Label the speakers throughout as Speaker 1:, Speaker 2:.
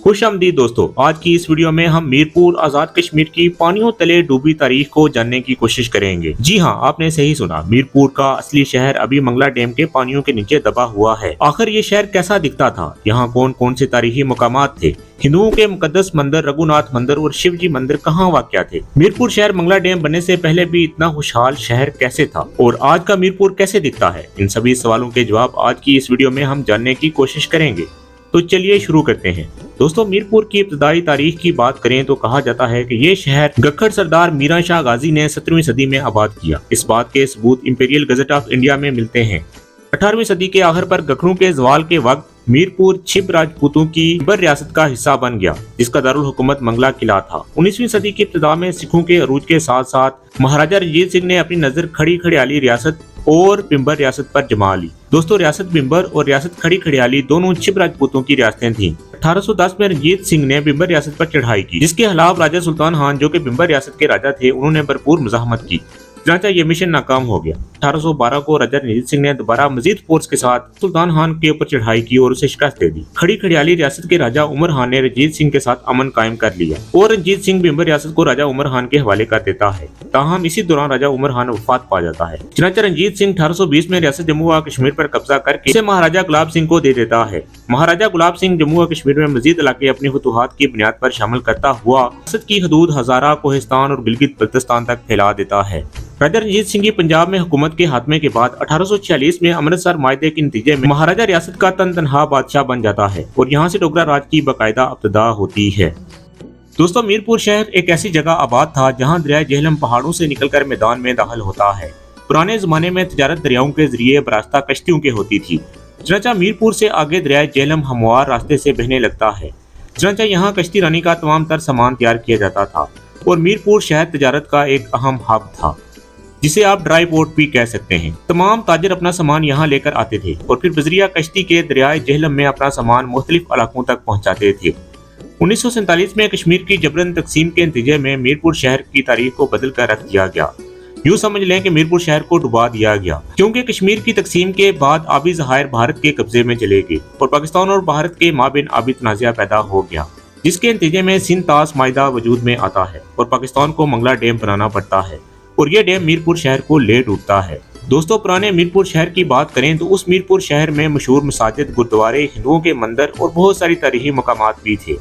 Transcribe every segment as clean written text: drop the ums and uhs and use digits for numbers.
Speaker 1: खुश आमदीद दोस्तों, आज की इस वीडियो में हम मीरपुर आजाद कश्मीर की पानियों तले डूबी तारीख को जानने की कोशिश करेंगे। जी हां, आपने सही सुना। मीरपुर का असली शहर अभी मंगला डैम के पानियों के नीचे दबा हुआ है। आखिर ये शहर कैसा दिखता था? यहाँ कौन कौन से तारीखी मकामात थे? हिंदुओं के मुकद्दस मंदिर रघुनाथ मंदिर और शिव जी मंदिर कहाँ वाक़या थे? मीरपुर शहर मंगला डैम बनने से पहले भी इतना खुशहाल शहर कैसे था और आज का मीरपुर कैसे दिखता है? इन सभी सवालों के जवाब आज की इस वीडियो में हम जानने की कोशिश करेंगे। तो चलिए शुरू करते हैं। दोस्तों, मीरपुर की इब्तदाई तारीख की बात करें तो कहा जाता है कि ये शहर गखड़ सरदार मीरा शाह गाजी ने 17वीं सदी में आबाद किया। इस बात के सबूत इंपीरियल गजट ऑफ इंडिया में मिलते हैं। 18वीं सदी के आखिर पर गखड़ों के जवाल के वक्त मीरपुर छिप राजपूतों की बर रियासत का हिस्सा बन गया, जिसका दारुल हुकूमत मंगला किला था। 19वीं सदी की इब्तिदा में सिखों के अरूज के साथ साथ महाराजा रंजीत सिंह ने अपनी नजर खड़ी खड़ियाली रियासत और बिम्बर रियासत पर जमा ली। दोस्तों, रियासत बिम्बर और रियासत खड़ी खड़ियाली दोनों छिप राजपूतों की रियासतें थीं। 1810 में रंजीत सिंह ने बिम्बर रियासत पर चढ़ाई की, जिसके खिलाफ राजा सुल्तान खान, जो कि बिम्बर रियासत के राजा थे, उन्होंने भरपूर मुजाहमत की। चुनांचे ये मिशन नाकाम हो गया। 1812 को राजा रंजीत सिंह ने दोबारा मजीद फोर्स के साथ सुल्तान खान के ऊपर चढ़ाई की और उसे शिकस्त दे दी। खड़ी खड़ियाली रियासत के राजा उमर खान ने रंजीत सिंह के साथ अमन कायम कर लिया और रंजीत सिंह बिम्बर रियासत को राजा उमर खान के हवाले कर देता है। ताहम इसी दौरान राजा उमर खान वफात पा जाता है। चुनांचे रंजीत सिंह 1820 में रियासत जम्मू व कश्मीर पर कब्जा करके इसे महाराजा गुलाब सिंह को दे देता है। महाराजा गुलाब सिंह जम्मू व कश्मीर में मजीद इलाके अपनी फतूहात की बुनियाद पर शामिल करता हुआ रियासत की हदूद हजारा, कोहिस्तान और गिलगित बल्तिस्तान तक फैला देता है। राजा रंजीत सिंह की पंजाब में हुकूमत के खात्मे के बाद 1846 में अमृतसर मायदे के नतीजे में महाराजा रियासत का तनहा बादशाह बन जाता है और यहाँ से डोगरा राज की बाकायदा इब्तिदा होती है। दोस्तों, मीरपुर शहर एक ऐसी जगह आबाद था जहाँ दरिया जेहलम पहाड़ों से निकलकर मैदान में दाखिल होता है। पुराने जमाने में तिजारत दरियाओं के जरिए बरास्ता कश्तियों की होती थी। चुनांचे मीरपुर से आगे दरिया जेहलम हमवार रास्ते से बहने लगता है। चुनांचे यहाँ कश्ती रानी का तमाम तर सामान तैयार किया जाता था और मीरपुर शहर तिजारत का एक अहम हब था, जिसे आप ड्राई पोर्ट भी कह सकते हैं। तमाम ताजर अपना सामान यहाँ लेकर आते थे और फिर बजरिया कश्ती के दरियाए जेहलम में अपना सामान मुख्तलिफ इलाकों तक पहुँचाते थे। 1947 में कश्मीर की जबरन तकसीम के नतीजे में मीरपुर शहर की तारीख को बदल कर रख दिया गया। यूँ समझ लें कि मीरपुर शहर को डुबा दिया गया, क्योंकि कश्मीर की तकसीम के बाद आबी ज़खायर भारत के कब्जे में चले गए और पाकिस्तान और भारत के माबिन आबी तनाज़ा पैदा हो गया, जिसके नतीजे में सिंध तास माहिदा वजूद में आता है और पाकिस्तान को मंगला डैम बनाना पड़ता है और ये डैम मीरपुर शहर को ले डूबता है। दोस्तों, पुराने मीरपुर शहर की बात करें तो उस मीरपुर शहर में मशहूर मसाजिद, गुरुद्वारे, हिंदुओं के मंदिर और बहुत सारी तारीखी मकामात भी थे।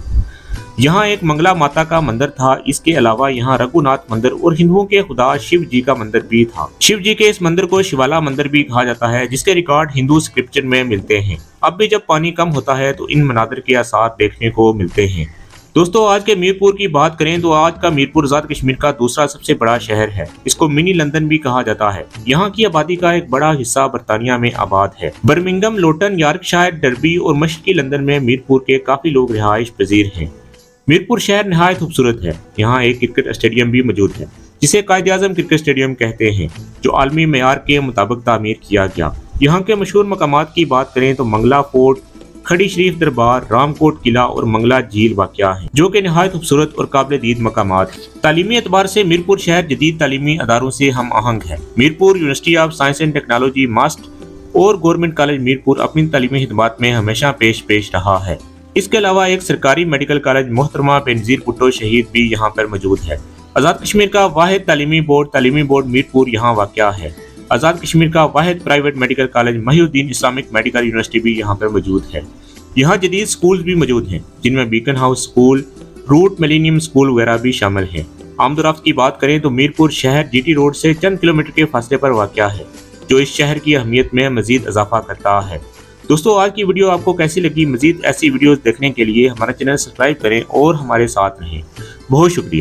Speaker 1: यहाँ एक मंगला माता का मंदिर था। इसके अलावा यहाँ रघुनाथ मंदिर और हिंदुओं के खुदा शिव जी का मंदिर भी था। शिव जी के इस मंदिर को शिवाला मंदिर भी कहा जाता है, जिसके रिकॉर्ड हिंदू स्क्रिप्चर में मिलते हैं। अब भी जब पानी कम होता है तो इन मनादिर के आसार देखने को मिलते हैं। दोस्तों, आज के मीरपुर की बात करें तो आज का मीरपुर आजाद कश्मीर का दूसरा सबसे बड़ा शहर है। इसको मिनी लंदन भी कहा जाता है। यहाँ की आबादी का एक बड़ा हिस्सा बरतानिया में आबाद है। बर्मिंघम, लोटन, यॉर्कशायर, डर्बी और मशरकी लंदन में मीरपुर के काफी लोग रिहाइश पजीर हैं। मीरपुर शहर नहायत खूबसूरत है। यहाँ एक क्रिकेट स्टेडियम भी मौजूद है, जिसे कायद-ए-आज़म क्रिकेट स्टेडियम कहते हैं, जो आलमी मेयार के मुताबिक तामीर किया गया। यहाँ के मशहूर मकामात की बात करें तो मंगला फोर्ट, खड़ी शरीफ दरबार, रामकोट किला और मंगला झील वाक़या है, जो कि नहायत खूबसूरत और काबिल दीद मकामात हैं। तालीमी एतबार से मीरपुर शहर जदीद तालीमी अदारों से हम आहंग है। Mirpur university of science and technology MUST और गवर्नमेंट कॉलेज मीरपुर अपनी तालीमी खिदमात में हमेशा पेश रहा है। इसके अलावा एक सरकारी मेडिकल कॉलेज मोहतरमा बेनज़ीर भुट्टो शहीद भी यहाँ पर मौजूद है। आज़ाद कश्मीर का वाहिद तालीमी बोर्ड मीरपुर यहाँ वाक़या है। आज़ाद कश्मीर का वाहिद private medical college Mohiuddin Islamic medical university भी यहाँ पर मौजूद है। यहाँ जदीद स्कूल भी मौजूद हैं, जिनमें Beaconhouse School, Root Millennium School वगैरह भी शामिल हैं। आमदोरफ्त की बात करें तो मीरपुर शहर जीटी रोड से चंद किलोमीटर के फासले पर वाक़या है, जो इस शहर की अहमियत में मजीद इजाफा करता है। दोस्तों, आज की वीडियो आपको कैसी लगी? मजीद ऐसी वीडियोस देखने के लिए हमारा चैनल सब्सक्राइब करें और हमारे साथ रहें। बहुत शुक्रिया।